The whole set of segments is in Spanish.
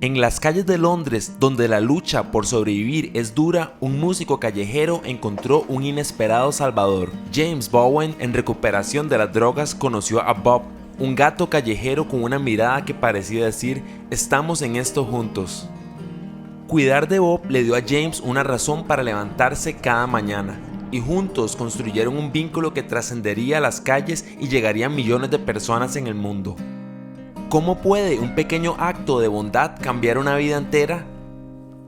En las calles de Londres, donde la lucha por sobrevivir es dura, un músico callejero encontró un inesperado salvador. James Bowen, en recuperación de las drogas, conoció a Bob, un gato callejero con una mirada que parecía decir: estamos en esto juntos. Cuidar de Bob le dio a James una razón para levantarse cada mañana, y juntos construyeron un vínculo que trascendería las calles y llegaría a millones de personas en el mundo. ¿Cómo puede un pequeño acto de bondad cambiar una vida entera?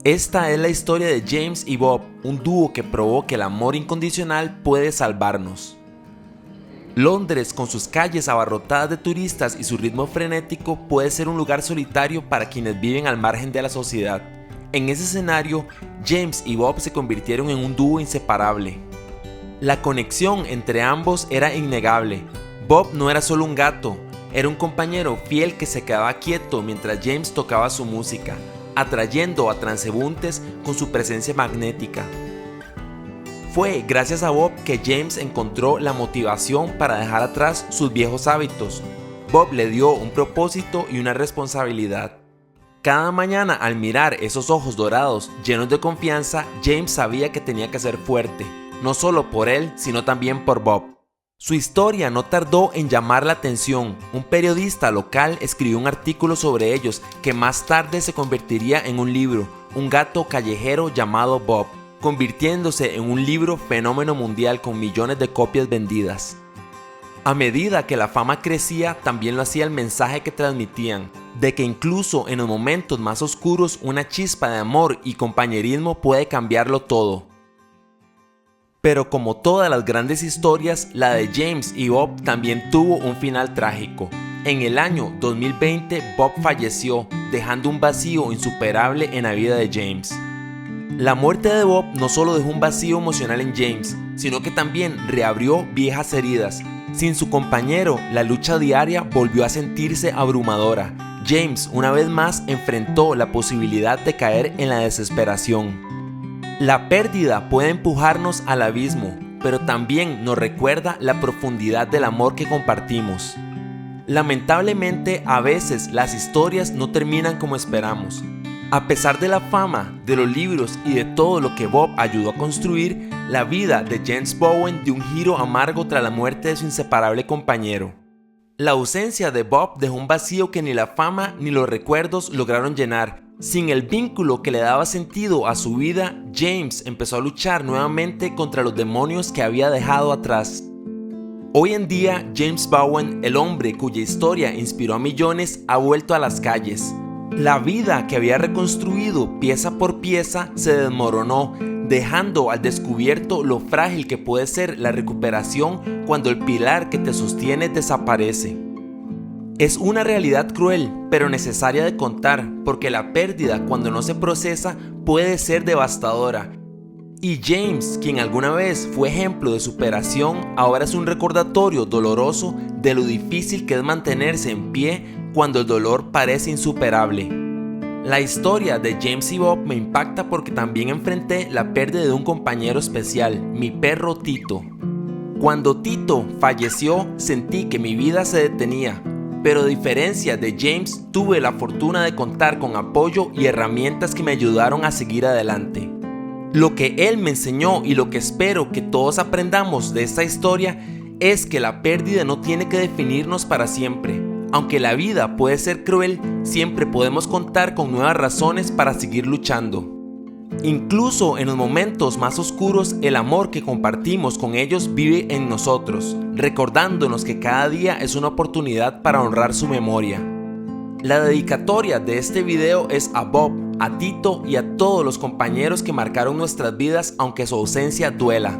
Esta es la historia de James y Bob, un dúo que probó que el amor incondicional puede salvarnos. Londres, con sus calles abarrotadas de turistas y su ritmo frenético, puede ser un lugar solitario para quienes viven al margen de la sociedad. En ese escenario, James y Bob se convirtieron en un dúo inseparable. La conexión entre ambos era innegable. Bob no era solo un gato, era un compañero fiel que se quedaba quieto mientras James tocaba su música, atrayendo a transeúntes con su presencia magnética. Fue gracias a Bob que James encontró la motivación para dejar atrás sus viejos hábitos. Bob le dio un propósito y una responsabilidad. Cada mañana, al mirar esos ojos dorados llenos de confianza, James sabía que tenía que ser fuerte, no solo por él, sino también por Bob. Su historia no tardó en llamar la atención. Un periodista local escribió un artículo sobre ellos que más tarde se convertiría en un libro, Un gato callejero llamado Bob, convirtiéndose en un libro fenómeno mundial con millones de copias vendidas. A medida que la fama crecía, también lo hacía el mensaje que transmitían, de que incluso en los momentos más oscuros una chispa de amor y compañerismo puede cambiarlo todo. Pero como todas las grandes historias, la de James y Bob también tuvo un final trágico. En el año 2020, Bob falleció, dejando un vacío insuperable en la vida de James. La muerte de Bob no solo dejó un vacío emocional en James, sino que también reabrió viejas heridas. Sin su compañero, la lucha diaria volvió a sentirse abrumadora. James, una vez más, enfrentó la posibilidad de caer en la desesperación. La pérdida puede empujarnos al abismo, pero también nos recuerda la profundidad del amor que compartimos. Lamentablemente, a veces las historias no terminan como esperamos. A pesar de la fama, de los libros y de todo lo que Bob ayudó a construir, la vida de James Bowen dio un giro amargo tras la muerte de su inseparable compañero. La ausencia de Bob dejó un vacío que ni la fama ni los recuerdos lograron llenar. Sin el vínculo que le daba sentido a su vida, James empezó a luchar nuevamente contra los demonios que había dejado atrás. Hoy en día, James Bowen, el hombre cuya historia inspiró a millones, ha vuelto a las calles. La vida que había reconstruido pieza por pieza se desmoronó, dejando al descubierto lo frágil que puede ser la recuperación cuando el pilar que te sostiene desaparece. Es una realidad cruel, pero necesaria de contar, porque la pérdida, cuando no se procesa, puede ser devastadora. Y James, quien alguna vez fue ejemplo de superación, ahora es un recordatorio doloroso de lo difícil que es mantenerse en pie cuando el dolor parece insuperable. La historia de James y Bob me impacta porque también enfrenté la pérdida de un compañero especial, mi perro Tito. Cuando Tito falleció, sentí que mi vida se detenía. Pero a diferencia de James, tuve la fortuna de contar con apoyo y herramientas que me ayudaron a seguir adelante. Lo que él me enseñó y lo que espero que todos aprendamos de esta historia es que la pérdida no tiene que definirnos para siempre. Aunque la vida puede ser cruel, siempre podemos contar con nuevas razones para seguir luchando. Incluso en los momentos más oscuros, el amor que compartimos con ellos vive en nosotros, recordándonos que cada día es una oportunidad para honrar su memoria. La dedicatoria de este video es a Bob, a Tito y a todos los compañeros que marcaron nuestras vidas aunque su ausencia duela.